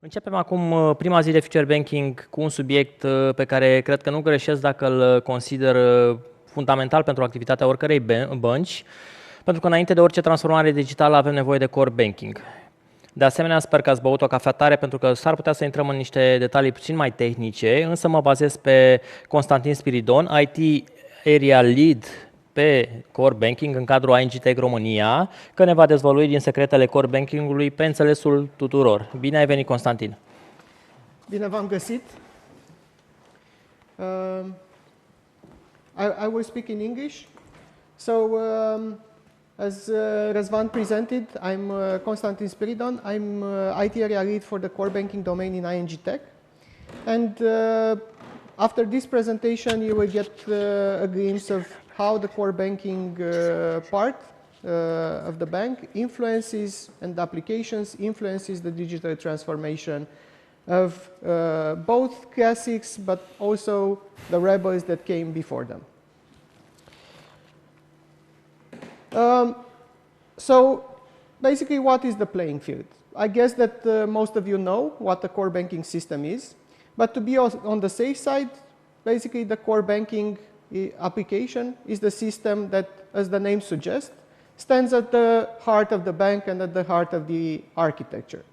Începem acum prima zi de Future Banking cu un subiect pe care cred că nu greșesc dacă îl consider fundamental pentru activitatea oricărei bănci, pentru că înainte de orice transformare digitală avem nevoie de core banking. De asemenea, sper că ați băut o cafea tare, pentru că s-ar putea să intrăm în niște detalii puțin mai tehnice, însă mă bazez pe Constantin Spiridon, IT Area Lead pe Core Banking în cadrul ING Tech Romania, că ne va dezvălui din secretele Core Banking-ului pe înțelesul tuturor. Bine ai venit, Constantin! Bine v-am găsit! I will speak in English. So, as Răzvan presented, I'm Constantin Spiridon. I'm IT area lead for the core banking domain in ING Tech. And after this presentation, you will get a glimpse of how the core banking part of the bank influences and applications influences the digital transformation of both classics, but also the rebels that came before them. So basically, what is the playing field? I guess that most of you know what the core banking system is, but to be on the safe side, basically the core banking application is the system that, as the name suggests, stands at the heart of the bank and at the heart of the architecture.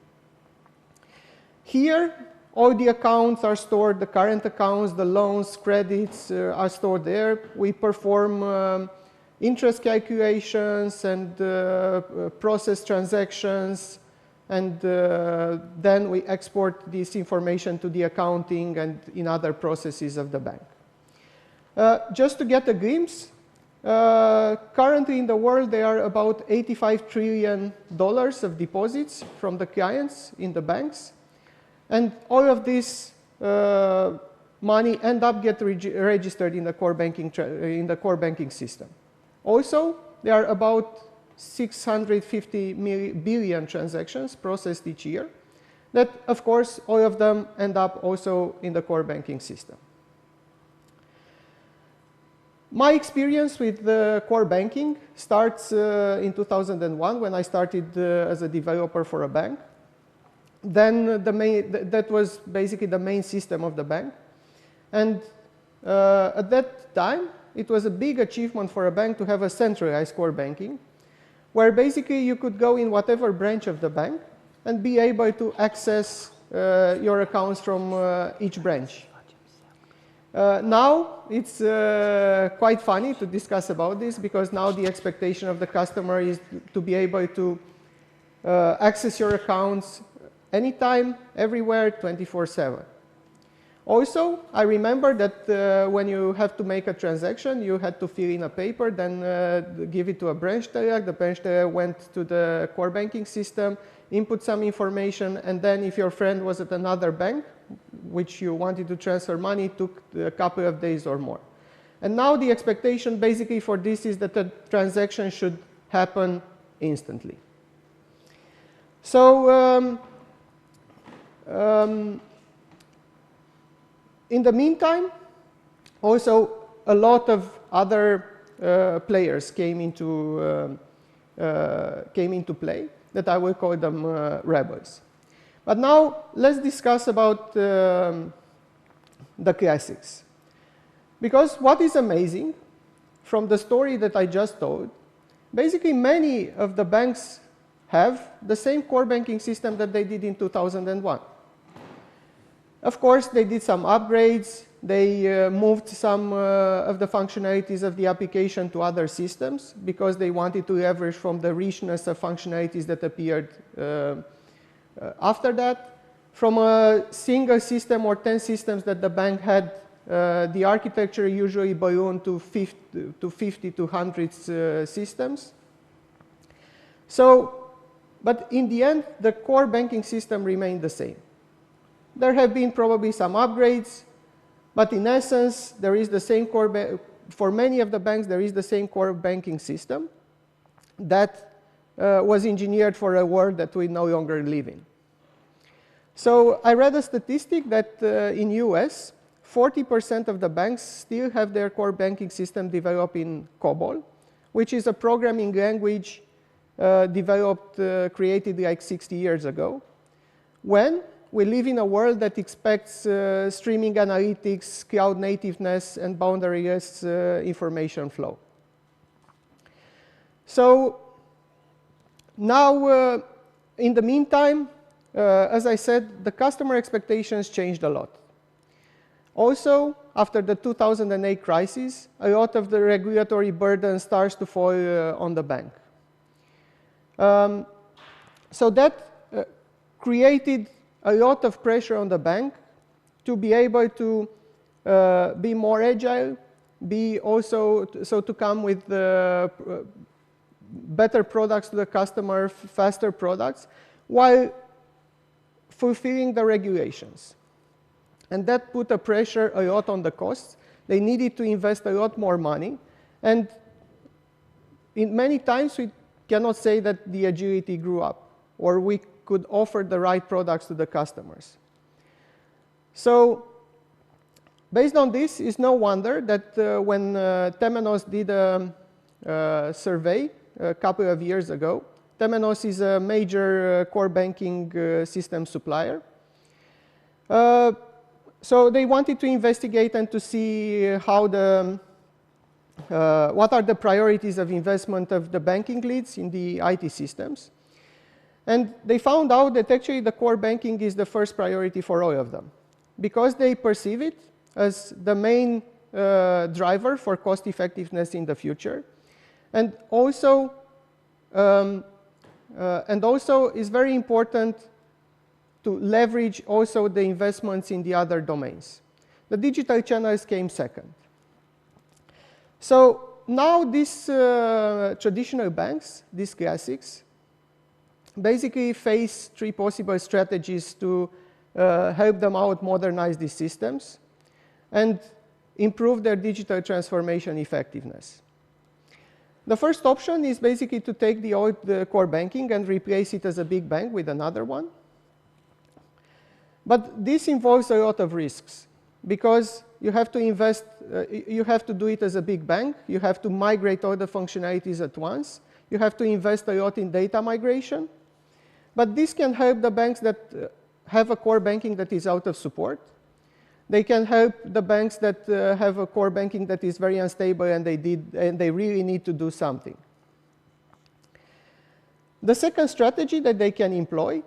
Here, all the accounts are stored, the current accounts, the loans, credits are stored there. We perform interest calculations and process transactions, and then we export this information to the accounting and in other processes of the bank. Just to get a glimpse, currently in the world there are about $85 trillion of deposits from the clients in the banks, and all of this money end up get registered in the core banking system. Also, there are about 650 billion transactions processed each year that, of course, all of them end up also in the core banking system. My experience with the core banking starts in 2001 when I started as a developer for a bank. Then that was basically the main system of the bank. And at that time, it was a big achievement for a bank to have a centralized core banking, where basically you could go in whatever branch of the bank and be able to access your accounts from each branch. Now, it's quite funny to discuss about this, because now the expectation of the customer is to be able to access your accounts anytime, everywhere, 24/7. Also, I remember that when you have to make a transaction, you had to fill in a paper, then give it to a branch teller. The branch teller went to the core banking system, input some information, and then if your friend was at another bank, which you wanted to transfer money, it took a couple of days or more. And now the expectation basically for this is that the transaction should happen instantly. So in the meantime, also a lot of other players came into play that I will call them rebels. But now let's discuss about the classics. Because what is amazing from the story that I just told, basically many of the banks have the same core banking system that they did in 2001. Of course, they did some upgrades. They moved some of the functionalities of the application to other systems because they wanted to leverage from the richness of functionalities that appeared after that. From a single system or 10 systems that the bank had, the architecture usually ballooned to 50 to 100 systems. So, but in the end, the core banking system remained the same. There have been probably some upgrades, but in essence, there is the same for many of the banks, there is the same core banking system that was engineered for a world that we no longer live in. So I read a statistic that in US, 40% of the banks still have their core banking system developed in COBOL, which is a programming language created like 60 years ago, when we live in a world that expects streaming analytics, cloud nativeness, and boundaryless information flow. So now, in the meantime, as I said, the customer expectations changed a lot. Also, after the 2008 crisis, a lot of the regulatory burden starts to fall on the bank. So that created a lot of pressure on the bank to be able to be more agile, to come with better products to the customer, faster products, while fulfilling the regulations. And that put a pressure a lot on the costs. They needed to invest a lot more money. And in many times, we cannot say that the agility grew up, or we could offer the right products to the customers. So based on this, it's no wonder that when Temenos did a survey a couple of years ago, Temenos is a major core banking system supplier. So they wanted to investigate and to see how what are the priorities of investment of the banking leads in the IT systems. And they found out that actually the core banking is the first priority for all of them, because they perceive it as the main driver for cost effectiveness in the future. And also is very important to leverage also the investments in the other domains. The digital channels came second. So now these traditional banks, these classics, basically face three possible strategies to help them out modernize these systems and improve their digital transformation effectiveness. The first option is basically to take the old core banking and replace it as a big bank with another one. But this involves a lot of risks, because you have to invest, you have to do it as a big bank, you have to migrate all the functionalities at once, you have to invest a lot in data migration. But this can help the banks that have a core banking that is out of support. They can help the banks that have a core banking that is very unstable and they really need to do something. The second strategy that they can employ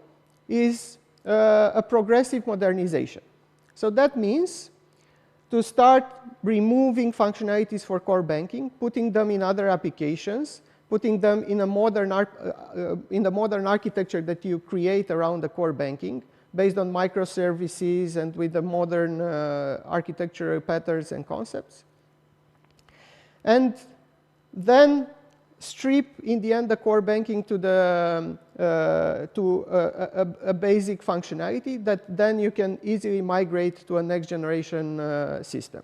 is a progressive modernization. So that means to start removing functionalities for core banking, putting them in other applications, putting them in a modern architecture that you create around the core banking, based on microservices and with the modern architectural patterns and concepts. And then strip, in the end, the core banking to a basic functionality that then you can easily migrate to a next generation system.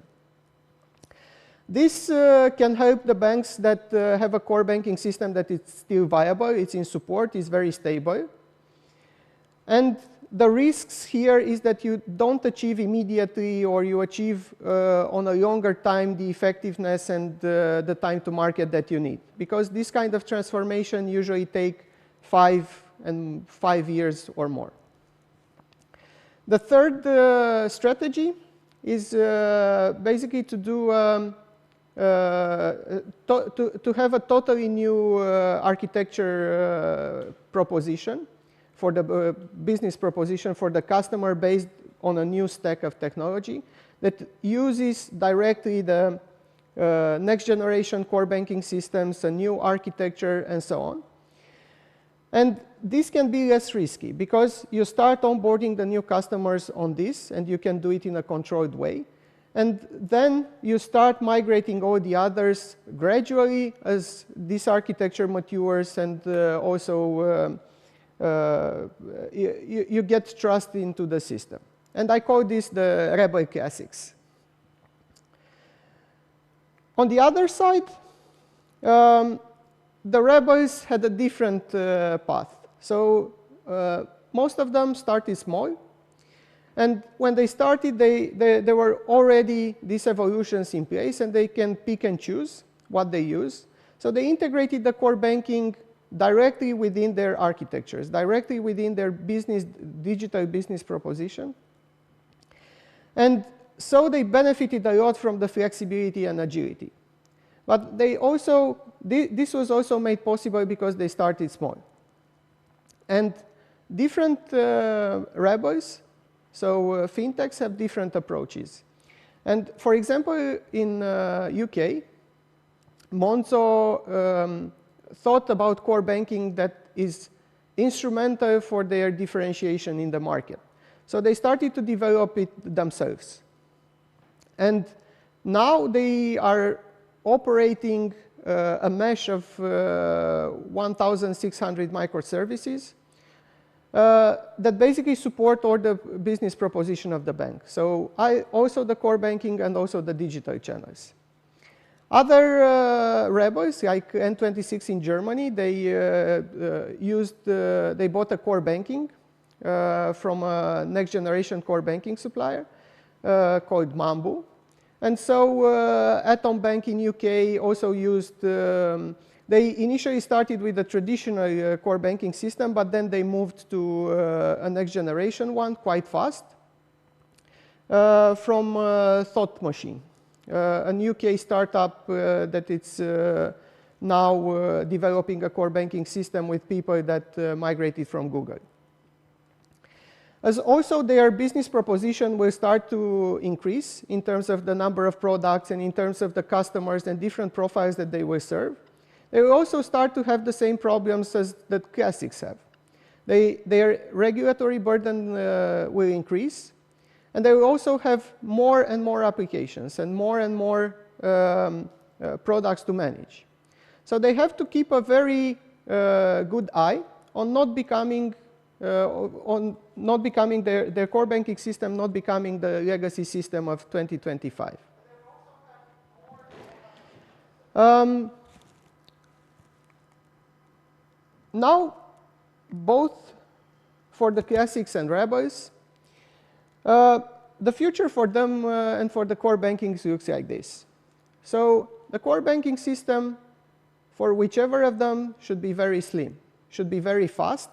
This can help the banks that have a core banking system that is still viable, it's in support, is very stable. And the risks here is that you don't achieve immediately, or you achieve on a longer time the effectiveness and the time to market that you need, because this kind of transformation usually take 5 years or more. The third strategy is basically to do to have a totally new architecture proposition for the business proposition for the customer, based on a new stack of technology that uses directly the next generation core banking systems, a new architecture, and so on. And this can be less risky, because you start onboarding the new customers on this, and you can do it in a controlled way. And then you start migrating all the others gradually as this architecture matures, and also you get trust into the system. And I call this the rebel classics. On the other side, the rebels had a different path. So most of them started small. And when they started, there were already these evolutions in place, and they can pick and choose what they use. So they integrated the core banking directly within their architectures, directly within their digital business proposition. And so they benefited a lot from the flexibility and agility. But they also, this was also made possible because they started small. And different rebels, so fintechs have different approaches. And for example, in UK, Monzo thought about core banking that is instrumental for their differentiation in the market. So they started to develop it themselves. And now they are operating a mesh of 1,600 microservices that basically support all the business proposition of the bank. So also the core banking and also the digital channels. Other rebels, like N26 in Germany, they bought a core banking from a next generation core banking supplier called Mambu. And so Atom Bank in UK also used, they initially started with a traditional core banking system, but then they moved to a next generation one quite fast from Thought Machine, an UK startup that it's now developing a core banking system with people that migrated from Google. As also their business proposition will start to increase in terms of the number of products and in terms of the customers and different profiles that they will serve. They will also start to have the same problems as the classics have. Their regulatory burden will increase, and they will also have more and more applications and more products to manage. So they have to keep a very good eye on not becoming their core banking system not becoming the legacy system of 2025. Now, both for the classics and rebels, the future for them and for the core banking looks like this. So the core banking system for whichever of them should be very slim, should be very fast,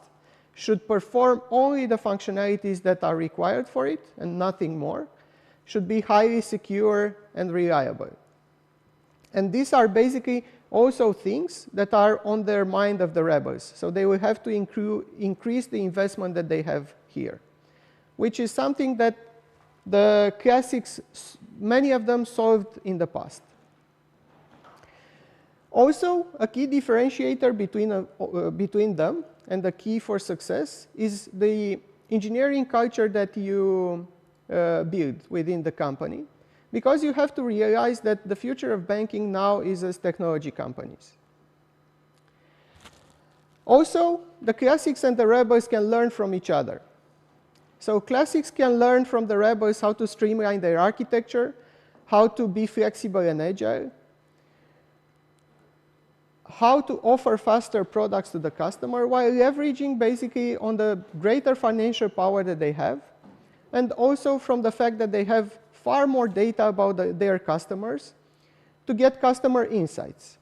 should perform only the functionalities that are required for it and nothing more, should be highly secure and reliable. And these are basically also things that are on their mind of the rebels. So they will have to increase the investment that they have here, which is something that the classics, many of them solved in the past. Also, a key differentiator between them and the key for success is the engineering culture that you build within the company, because you have to realize that the future of banking now is as technology companies. Also, the classics and the rebels can learn from each other. So classics can learn from the rebels how to streamline their architecture, how to be flexible and agile, how to offer faster products to the customer while leveraging basically on the greater financial power that they have, and also from the fact that they have far more data about their customers to get customer insights.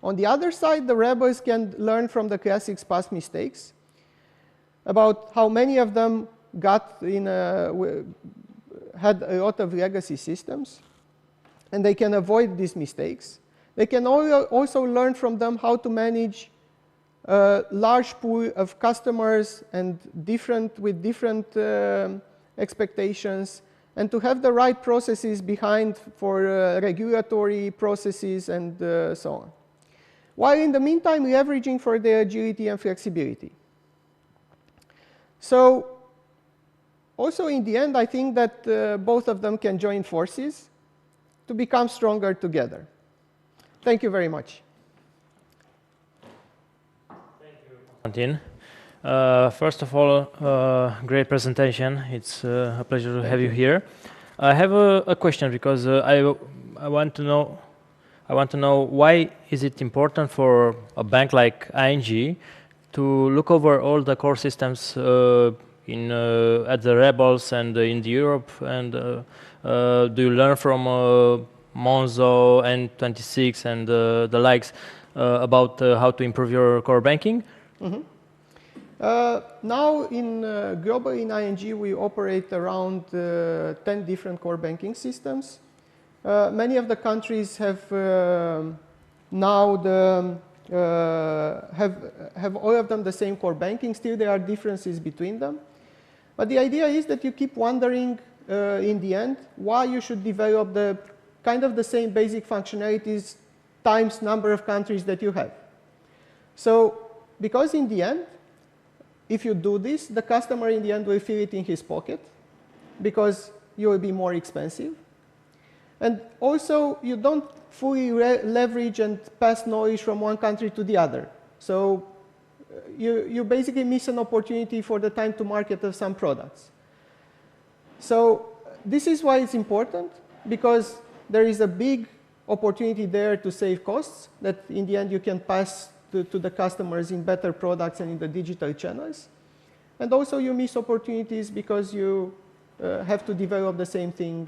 On the other side, the rebels can learn from the classics' past mistakes about how many of them had a lot of legacy systems, and they can avoid these mistakes. They can also learn from them how to manage a large pool of customers and with different expectations, and to have the right processes behind for regulatory processes and so on. While in the meantime, leveraging for their agility and flexibility. So also in the end, I think that both of them can join forces to become stronger together. Thank you very much. Thank you, Constantin. First of all, great presentation. It's a pleasure to have you here. I have a question because I want to know why is it important for a bank like ING to look over all the core systems at the rebels and in Europe, and do you learn from Monzo and N26 and the likes? about how to improve your core banking? Now, globally in ING, we operate around 10 different core banking systems. Many of the countries have now have all of them the same core banking. Still, there are differences between them. But the idea is that you keep wondering in the end why you should develop the kind of the same basic functionalities times number of countries that you have. So, because in the end, if you do this, the customer in the end will feel it in his pocket because you will be more expensive. And also, you don't fully leverage and pass knowledge from one country to the other. So you basically miss an opportunity for the time to market of some products. So this is why it's important, because there is a big opportunity there to save costs that in the end you can pass to the customers in better products and in the digital channels. And also you miss opportunities because you have to develop the same thing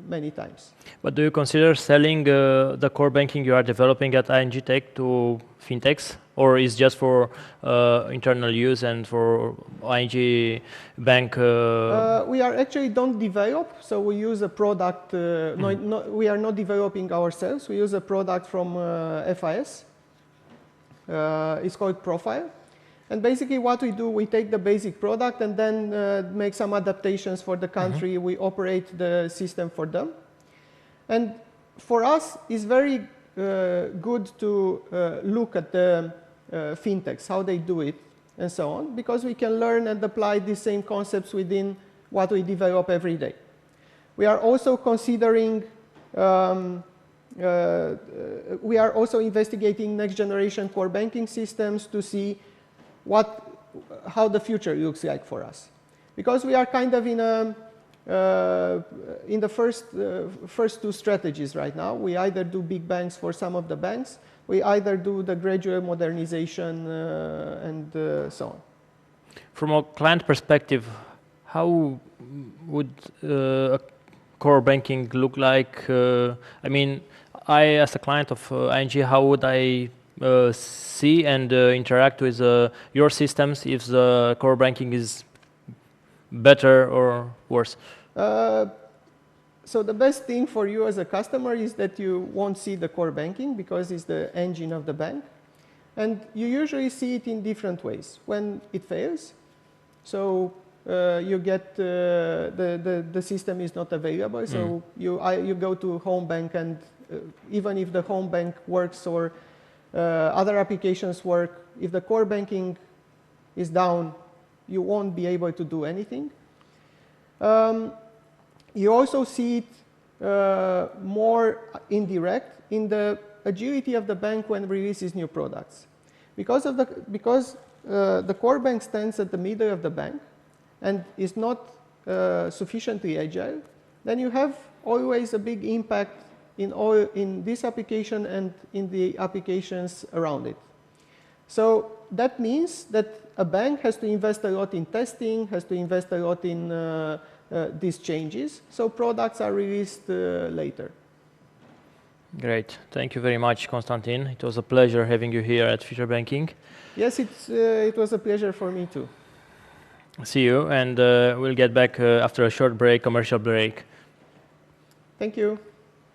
many times. But do you consider selling the core banking you are developing at ING Tech to fintechs, or is just for internal use and for ING Bank? We are actually don't develop, so we use a product. We are not developing ourselves. We use a product from FIS. It's called Profile. And basically what we do, we take the basic product and then make some adaptations for the country. We operate the system for them. And for us, it's very good to look at the fintechs, how they do it, and so on, because we can learn and apply these same concepts within what we develop every day. We are also considering, we are also investigating next generation core banking systems to see how the future looks like for us. Because we are kind of in the first two strategies right now. We either do big bangs for some of the banks, we either do the gradual modernization and so on. From a client perspective, how would a core banking look like? I mean, as a client of ING, how would I see and interact with your systems if the core banking is better or worse? So the best thing for you as a customer is that you won't see the core banking because it's the engine of the bank. And you usually see it in different ways. When it fails, so you get the system is not available. So you go to home bank, and even if the home bank works or other applications work, if the core banking is down, you won't be able to do anything. You also see it more indirect in the agility of the bank when releases new products. Because the core bank stands at the middle of the bank and is not sufficiently agile, then you have always a big impact in this application and in the applications around it. So that means that a bank has to invest a lot in testing, has to invest a lot in these changes, so products are released later. Great. Thank you very much, Constantin. It was a pleasure having you here at Future Banking. Yes, it was a pleasure for me too. See you, and we'll get back after a short break, commercial break. Thank you.